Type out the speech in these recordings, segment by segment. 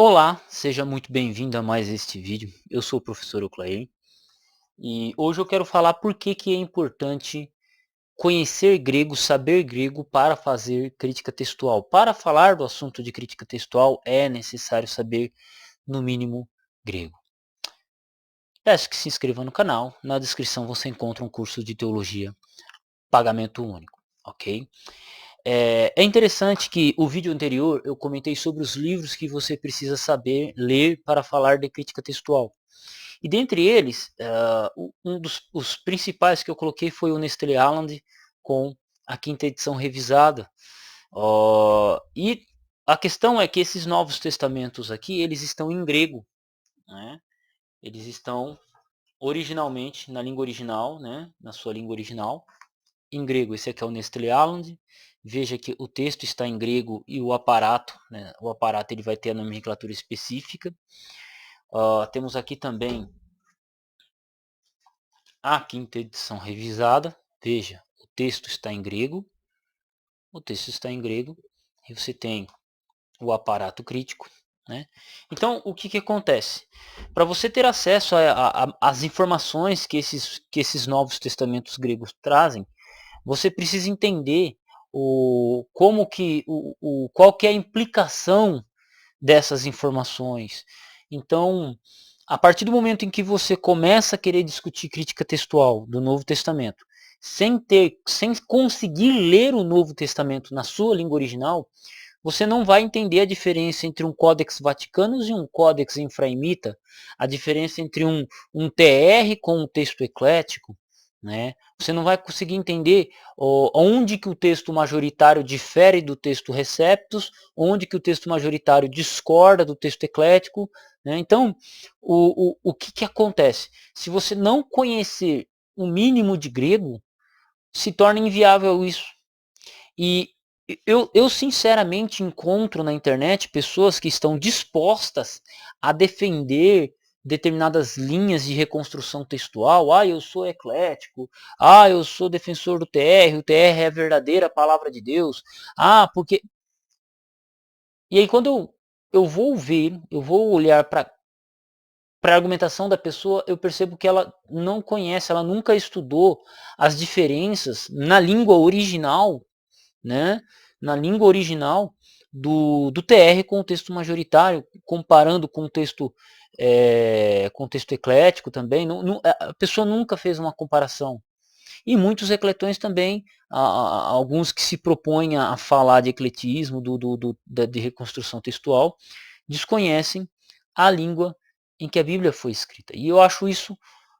Olá, seja muito bem-vindo a mais este vídeo. Eu sou o professor Oclair e hoje eu quero falar por que é importante conhecer grego, saber grego para fazer crítica textual. Para falar do assunto de crítica textual é necessário saber, no mínimo, grego. Peço que se inscreva no canal. Na descrição você encontra um curso de teologia pagamento único, ok? É interessante que o vídeo anterior eu comentei sobre os livros que você precisa saber ler para falar de crítica textual. E dentre eles, um dos os principais que eu coloquei foi o Nestlé Aland com a quinta edição revisada. E a questão é que esses novos testamentos aqui, eles estão em grego, né? Eles estão originalmente na língua original, né? Na sua língua original, em grego. Esse aqui é o Nestlé Aland. Veja que o texto está em grego e o aparato, né? O aparato ele vai ter a nomenclatura específica. Temos aqui também a quinta edição revisada. Veja, o texto está em grego. O texto está em grego. E você tem o aparato crítico. Né? Então, o que acontece? Para você ter acesso às informações que esses novos testamentos gregos trazem, você precisa entender qual que é a implicação dessas informações. Então, a partir do momento em que você começa a querer discutir crítica textual do Novo Testamento, sem conseguir ler o Novo Testamento na sua língua original, você não vai entender a diferença entre um Codex Vaticanus e um Codex Efraimita, a diferença entre um TR com um texto eclético, né? Você não vai conseguir entender onde que o texto majoritário difere do texto Receptus, onde que o texto majoritário discorda do texto eclético. Né? Então, o que acontece? Se você não conhecer o mínimo de grego, se torna inviável isso. E eu sinceramente encontro na internet pessoas que estão dispostas a defender determinadas linhas de reconstrução textual. Eu sou eclético. Eu sou defensor do TR. O TR é a verdadeira palavra de Deus. Porque... E aí quando eu vou ver, eu vou olhar para a argumentação da pessoa, eu percebo que ela não conhece, ela nunca estudou as diferenças na língua original, né, na língua original do TR com o texto majoritário, comparando com o texto eclético também. A pessoa nunca fez uma comparação. E muitos ecletões também, alguns que se propõem a falar de ecletismo, de reconstrução textual, desconhecem a língua em que a Bíblia foi escrita. E eu acho isso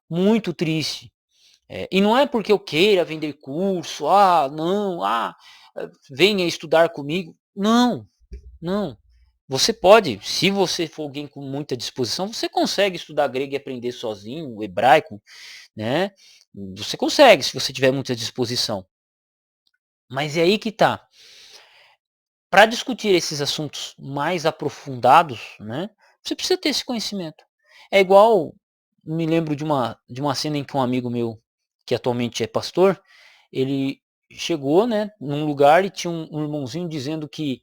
muito triste. E não é porque eu queira vender curso, não, venha estudar comigo. Não, não. Você pode, se você for alguém com muita disposição, você consegue estudar grego e aprender sozinho, o hebraico, né? Você consegue, se você tiver muita disposição. Mas é aí que tá. Para discutir esses assuntos mais aprofundados, né? Você precisa ter esse conhecimento. É igual, me lembro de uma cena em que um amigo meu, que atualmente é pastor, ele chegou, né, num lugar e tinha um irmãozinho dizendo que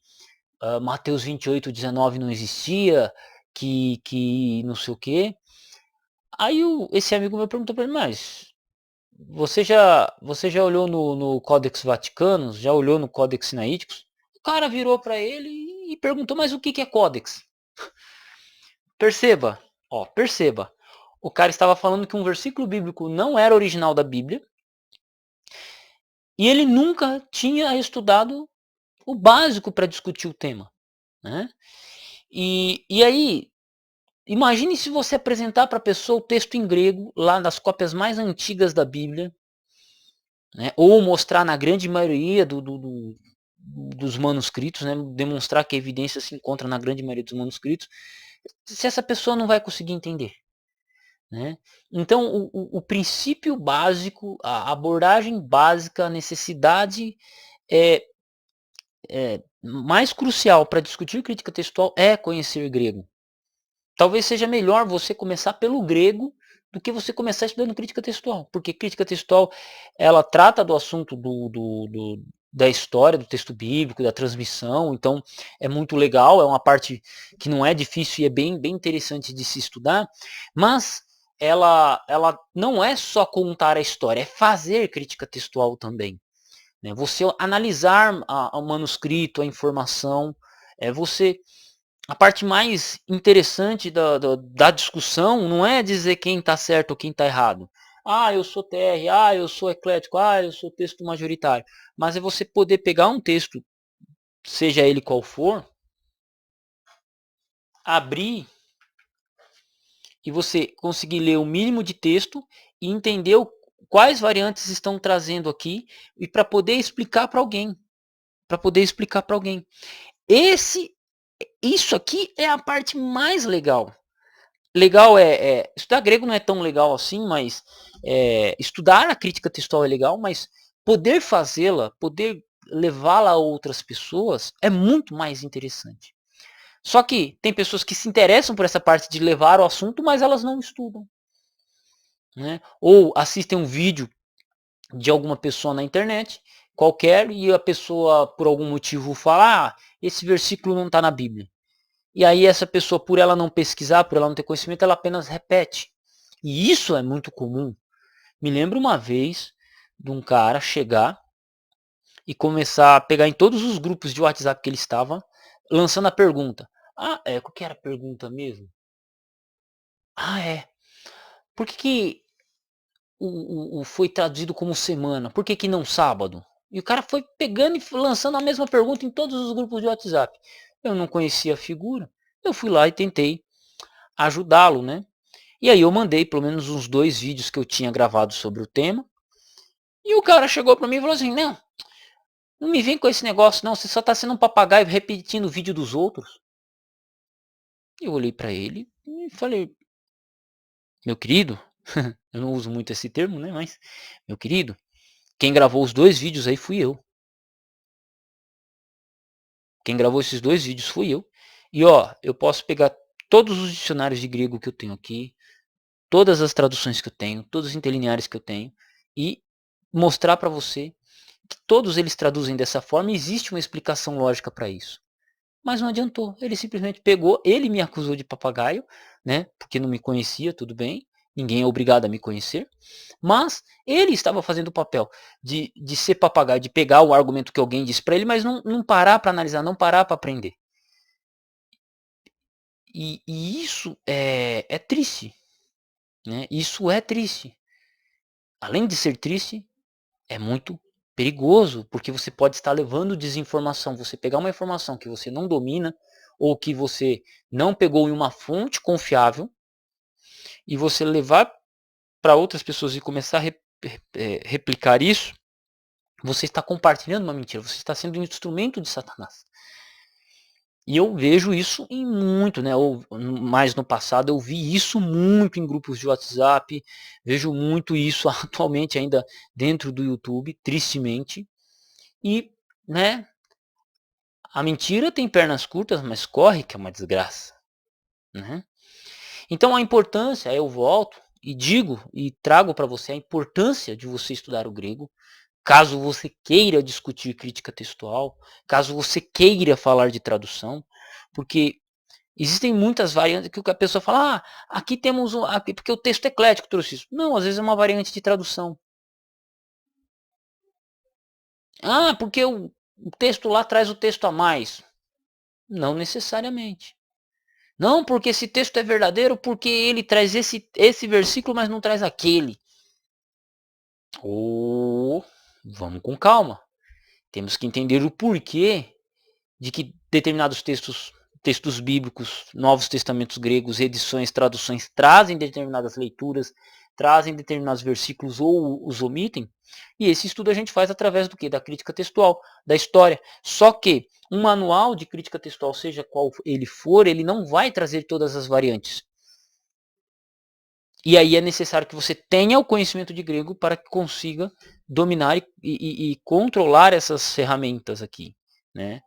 Mateus 28:19 não existia, que não sei o quê. Aí esse amigo meu perguntou para ele, mas você já olhou no Codex Vaticanus? Já olhou no Codex Sinaíticos? O cara virou para ele e perguntou, mas o que é Codex? Perceba, perceba. O cara estava falando que um versículo bíblico não era original da Bíblia e ele nunca tinha estudado o básico para discutir o tema. Né? E aí, imagine se você apresentar para a pessoa o texto em grego, lá nas cópias mais antigas da Bíblia, né? Ou mostrar na grande maioria dos manuscritos, né? Demonstrar que a evidência se encontra na grande maioria dos manuscritos, se essa pessoa não vai conseguir entender. Né? Então, o princípio básico, a abordagem básica, a necessidade mais crucial para discutir crítica textual é conhecer grego. Talvez seja melhor você começar pelo grego do que você começar estudando crítica textual, porque crítica textual ela trata do assunto da história do texto bíblico, da transmissão, então é muito legal, é uma parte que não é difícil e é bem interessante de se estudar, mas ela não é só contar a história, é fazer crítica textual também. Né? Você analisar o manuscrito, a informação, você a parte mais interessante da discussão não é dizer quem está certo ou quem está errado. Ah, eu sou TR, eu sou eclético, eu sou texto majoritário. Mas é você poder pegar um texto, seja ele qual for, abrir e você conseguir ler o mínimo de texto e entender quais variantes estão trazendo aqui e para poder explicar para alguém. Para poder explicar para alguém. Isso aqui é a parte mais legal. Legal estudar grego não é tão legal assim, mas estudar a crítica textual é legal, mas poder fazê-la, poder levá-la a outras pessoas é muito mais interessante. Só que tem pessoas que se interessam por essa parte de levar o assunto, mas elas não estudam. Né? Ou assistem um vídeo de alguma pessoa na internet, qualquer, e a pessoa por algum motivo fala, esse versículo não está na Bíblia. E aí essa pessoa, por ela não pesquisar, por ela não ter conhecimento, ela apenas repete. E isso é muito comum. Me lembro uma vez de um cara chegar e começar a pegar em todos os grupos de WhatsApp que ele estava, lançando a pergunta. Qual que era a pergunta mesmo? Por que o foi traduzido como semana? Por que não sábado? E o cara foi pegando e lançando a mesma pergunta em todos os grupos de WhatsApp. Eu não conhecia a figura. Eu fui lá e tentei ajudá-lo, né? E aí eu mandei pelo menos uns 2 vídeos que eu tinha gravado sobre o tema. E o cara chegou para mim e falou assim, não me vem com esse negócio não, você só tá sendo um papagaio repetindo o vídeo dos outros. Eu olhei para ele e falei, meu querido, eu não uso muito esse termo, né, mas, meu querido, quem gravou os 2 vídeos aí fui eu. Quem gravou esses 2 vídeos fui eu. E eu posso pegar todos os dicionários de grego que eu tenho aqui, todas as traduções que eu tenho, todos os interlineares que eu tenho, e mostrar para você que todos eles traduzem dessa forma e existe uma explicação lógica para isso. Mas não adiantou, ele simplesmente pegou, ele me acusou de papagaio, né, porque não me conhecia, tudo bem, ninguém é obrigado a me conhecer, mas ele estava fazendo o papel de ser papagaio, de pegar o argumento que alguém disse para ele, mas não parar para analisar, não parar para aprender. E isso é triste, né? Isso é triste. Além de ser triste, é muito perigoso, porque você pode estar levando desinformação. Você pegar uma informação que você não domina, ou que você não pegou em uma fonte confiável, e você levar para outras pessoas e começar a replicar isso, você está compartilhando uma mentira, você está sendo um instrumento de Satanás. E eu vejo isso em muito, né? Ou mais no passado eu vi isso muito em grupos de WhatsApp, vejo muito isso atualmente ainda dentro do YouTube, tristemente. E, né, a mentira tem pernas curtas, mas corre que é uma desgraça, né? Então a importância, eu volto e digo e trago para você a importância de você estudar o grego, caso você queira discutir crítica textual, caso você queira falar de tradução, porque existem muitas variantes que a pessoa fala, aqui temos porque o texto eclético trouxe isso. Não, às vezes é uma variante de tradução. Porque o texto lá traz o texto a mais. Não necessariamente. Não, porque esse texto é verdadeiro, porque ele traz esse versículo, mas não traz aquele. Vamos com calma. Temos que entender o porquê de que determinados textos bíblicos, novos testamentos gregos, edições, traduções, trazem determinadas leituras, trazem determinados versículos ou os omitem. E esse estudo a gente faz através do quê? Da crítica textual, da história. Só que um manual de crítica textual, seja qual ele for, ele não vai trazer todas as variantes. E aí é necessário que você tenha o conhecimento de grego para que consiga dominar e controlar essas ferramentas aqui, né?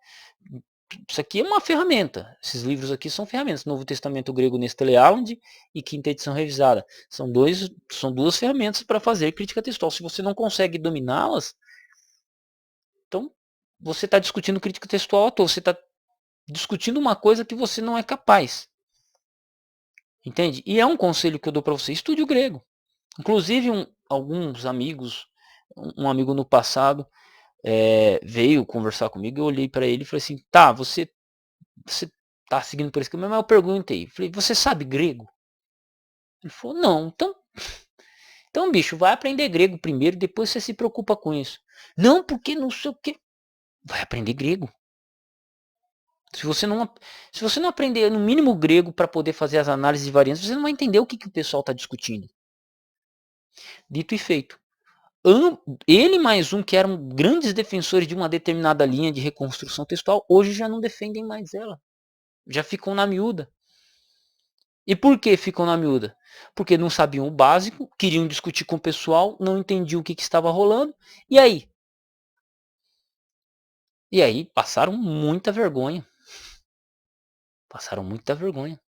Isso aqui é uma ferramenta. Esses livros aqui são ferramentas. Novo Testamento grego Nestle Aland e Quinta Edição Revisada. São duas ferramentas para fazer crítica textual. Se você não consegue dominá-las, então você está discutindo crítica textual à toa, você está discutindo uma coisa que você não é capaz. Entende? E é um conselho que eu dou para você, estude o grego. Inclusive, alguns amigos, um amigo no passado, veio conversar comigo, eu olhei para ele e falei assim, tá, você tá seguindo por esse caminho, mas eu perguntei, falei, você sabe grego? Ele falou, não, então bicho, vai aprender grego primeiro, depois você se preocupa com isso. Não, porque não sei o que. Vai aprender grego. Se você não aprender no mínimo grego para poder fazer as análises de variâncias, você não vai entender o que o pessoal está discutindo. Dito e feito. Ele mais um que eram grandes defensores de uma determinada linha de reconstrução textual, hoje já não defendem mais ela. Já ficam na miúda. E por que ficam na miúda? Porque não sabiam o básico, queriam discutir com o pessoal, não entendiam o que estava rolando. E aí? E aí passaram muita vergonha. Passaram muita vergonha.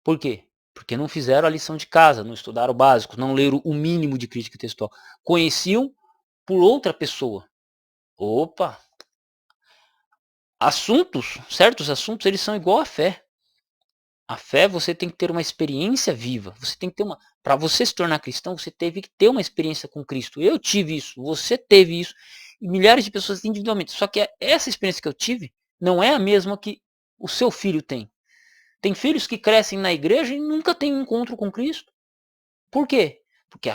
Por quê? Porque não fizeram a lição de casa, não estudaram o básico, não leram o mínimo de crítica textual. Conheciam por outra pessoa. Opa! Certos assuntos, eles são igual à fé. A fé, você tem que ter uma experiência viva. Você tem que ter uma. Para você se tornar cristão, você teve que ter uma experiência com Cristo. Eu tive isso, você teve isso, e milhares de pessoas individualmente. Só que essa experiência que eu tive não é a mesma que o seu filho tem. Tem filhos que crescem na igreja e nunca têm um encontro com Cristo. Por quê? Porque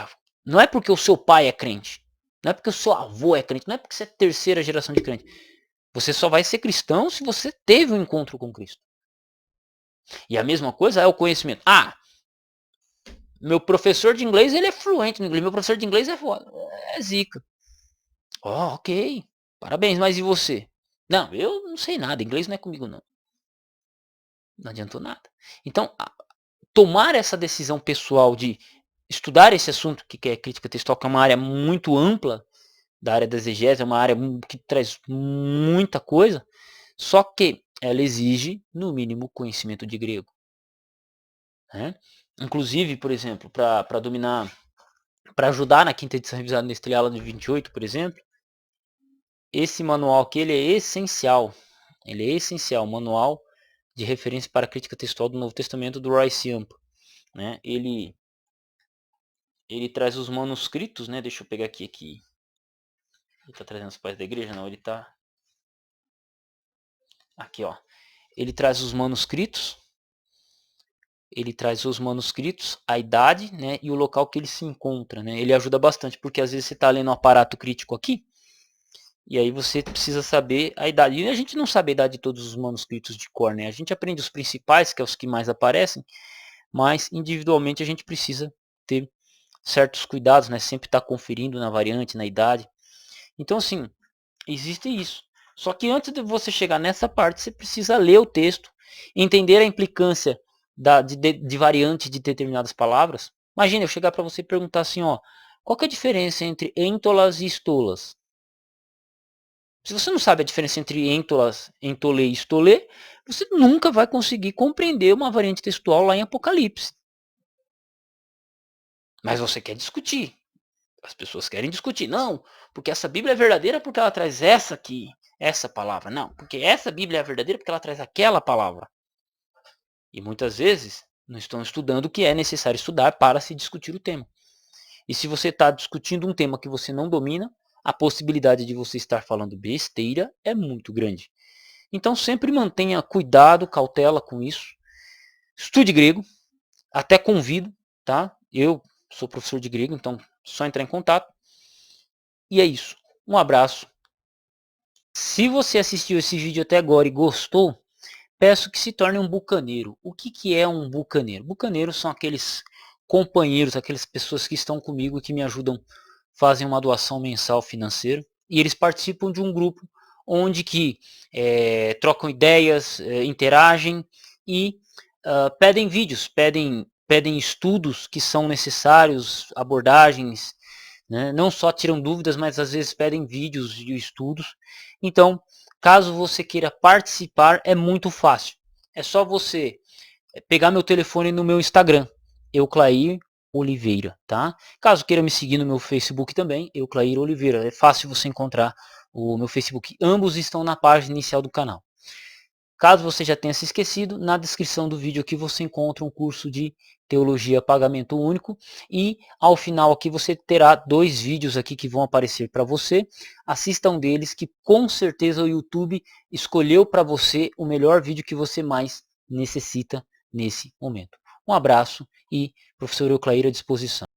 não é porque o seu pai é crente, não é porque o seu avô é crente, não é porque você é terceira geração de crente. Você só vai ser cristão se você teve um encontro com Cristo. E a mesma coisa é o conhecimento. Meu professor de inglês, ele é fluente no inglês. Meu professor de inglês é foda. É zica. Ok. Parabéns, mas e você? Não, eu não sei nada. Inglês não é comigo, não. Não adiantou nada. Então, tomar essa decisão pessoal de estudar esse assunto, que é crítica textual, que é uma área muito ampla da área da exegese, é uma área que traz muita coisa, só que ela exige, no mínimo, conhecimento de grego. Né? Inclusive, por exemplo, para dominar, para ajudar na quinta edição revisada nesse triala de 28, por exemplo, esse manual aqui ele é essencial. Ele é essencial, manual de referência para a crítica textual do Novo Testamento do Roy Ciampa. Né? Ele traz os manuscritos, né? Deixa eu pegar aqui. Ele está trazendo os pais da igreja? Não, ele está... Aqui, ó. Ele traz os manuscritos. A idade, né, e o local que ele se encontra, né? Ele ajuda bastante, porque às vezes você está lendo um aparato crítico aqui, e aí você precisa saber a idade. E a gente não sabe a idade de todos os manuscritos de cor, né? A gente aprende os principais, que é os que mais aparecem, mas individualmente a gente precisa ter certos cuidados, né? Sempre estar conferindo na variante, na idade. Então, assim, existe isso. Só que antes de você chegar nessa parte, você precisa ler o texto, entender a implicância de variante de determinadas palavras. Imagina eu chegar para você e perguntar assim, ó, qual que é a diferença entre êntolas e estolas? Se você não sabe a diferença entre êntolas, entolê e estolê, você nunca vai conseguir compreender uma variante textual lá em Apocalipse. Mas você quer discutir. As pessoas querem discutir. Não, porque essa Bíblia é verdadeira porque ela traz essa aqui, essa palavra. Não, porque essa Bíblia é verdadeira porque ela traz aquela palavra. E muitas vezes não estão estudando o que é necessário estudar para se discutir o tema. E se você está discutindo um tema que você não domina, a possibilidade de você estar falando besteira é muito grande. Então sempre mantenha cuidado, cautela com isso. Estude grego, até convido, tá? Eu sou professor de grego, então só entrar em contato. E é isso. Um abraço. Se você assistiu esse vídeo até agora e gostou, peço que se torne um bucaneiro. O que é um bucaneiro? Bucaneiros são aqueles companheiros, aquelas pessoas que estão comigo e que me ajudam, fazem uma doação mensal financeira. E eles participam de um grupo onde que trocam ideias, interagem e pedem vídeos, pedem estudos que são necessários, abordagens, né? Não só tiram dúvidas, mas às vezes pedem vídeos de estudos. Então, caso você queira participar, é muito fácil. É só você pegar meu telefone no meu Instagram, Euclair Oliveira, tá? Caso queira me seguir no meu Facebook também, Euclair Oliveira. É fácil você encontrar o meu Facebook, ambos estão na página inicial do canal. Caso você já tenha se esquecido, na descrição do vídeo aqui você encontra um curso de Teologia Pagamento Único e ao final aqui você terá 2 vídeos aqui que vão aparecer para você. Assista um deles que com certeza o YouTube escolheu para você o melhor vídeo que você mais necessita nesse momento. Um abraço e professor Euclair à disposição.